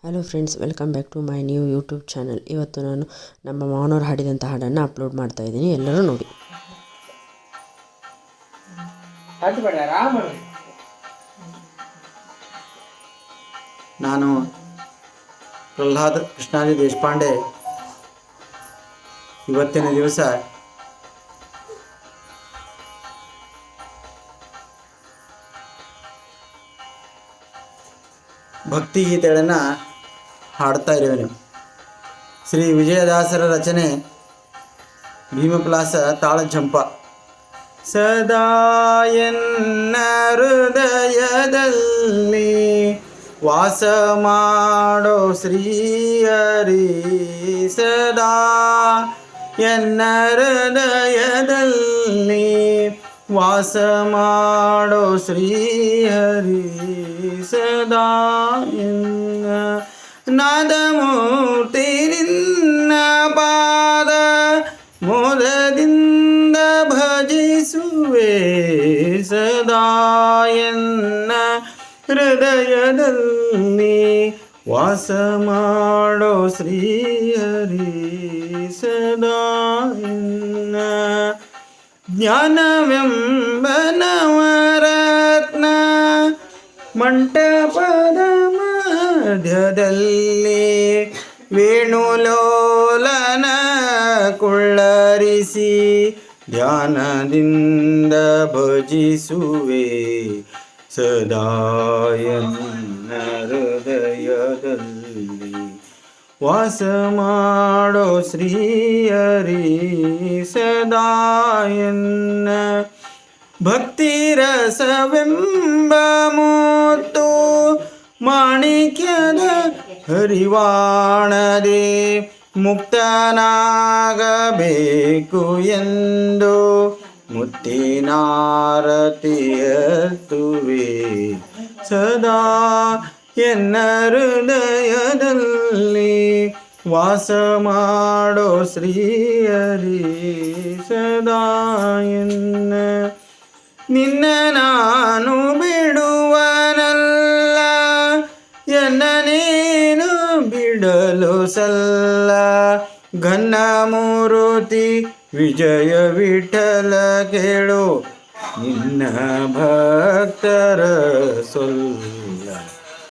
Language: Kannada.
Hello friends, welcome back to my new YouTube channel. ಇವತ್ತು ನಾನು ನಮ್ಮ ಮಾವನವ್ರು ಹಾಡಿದಂಥ ಹಾಡನ್ನು ಅಪ್ಲೋಡ್ ಮಾಡ್ತಾ ಇದ್ದೀನಿ. ಎಲ್ಲರೂ ನೋಡಿ. ನಾನು ಪ್ರಹ್ಲಾದ್ ಕೃಷ್ಣಾಜಿ ದೇಶಪಾಂಡೆ. ಇವತ್ತಿನ ದಿವಸ ಭಕ್ತಿಗೀತೆಗಳನ್ನು ಹಾಡ್ತಾ ಇರುವೆನು. ಶ್ರೀ ವಿಜಯದಾಸರ ರಚನೆ ಭೀಮಪ್ಲಾಸ ತಾಳ ಜಂಪ. ಸದಾ ಎನ್ನ ಹೃದಯದಲ್ಲಿ ವಾಸ ಮಾಡೋ ಶ್ರೀಹರಿ, ಸದಾ ಎನ್ನ ಹೃದಯದಲ್ಲಿ ವಾಸ ಮಾಡೋ ಶ್ರೀಹರಿ, ಸದಾ ಎನ್ನ ನಾದಮೂರ್ತಿ ನಿನ್ನ ಪಾದ ಮೋದದಿಂದ ಭಜಿಸುವೆ, ಸದಾ ಎನ್ನ ಹೃದಯದಲ್ಲಿ ವಾಸ ಮಾಡೋ ಶ್ರೀಹರಿ, ಸದಾ ಎನ್ನ ಜ್ಞಾನವೆಂಬ ನವರತ್ನ ಮಂಟಪದ ಮಧ್ಯದಲ್ಲಿ ವೇಣುಲೋಲನ ಕುಳ್ಳರಿಸಿ ಧ್ಯಾನದಿಂದ ಭಜಿಸುವೆ, ಸದಾ ಎನ್ನ ಹೃದಯದಲ್ಲಿ ವಾಸ ಮಾಡೋ ಶ್ರೀಹರಿ, ಸದಾ ಎನ್ನ ಭಕ್ತಿರಸವೆಂಬ ಮುತ್ತು ಮಾಣಿಕ್ಯದ ಹರಿವಾಣದೆ ಮುಕ್ತನಾಗಬೇಕು ಎಂದು ಮುತ್ತಿನಾರತಿಯತ್ತುವೆ, ಸದಾ ಎನ್ನ ಹೃದಯದಲ್ಲಿ ವಾಸ ಮಾಡೋ ಶ್ರೀಹರಿ, ಸದಾ ಎನ್ನ ನಿನ್ನ ನಾನು ಬಿಡುವನಲ್ಲ, ಎನ್ನ ನೀನು ಬಿಡಲು ಸಲ್ಲ. ಘನ ಮೂರುತಿ ವಿಜಯ ವಿಠಲ ಕೇಳು ನಿನ್ನ ಭಕ್ತರ ಸೊಲ್ಲ,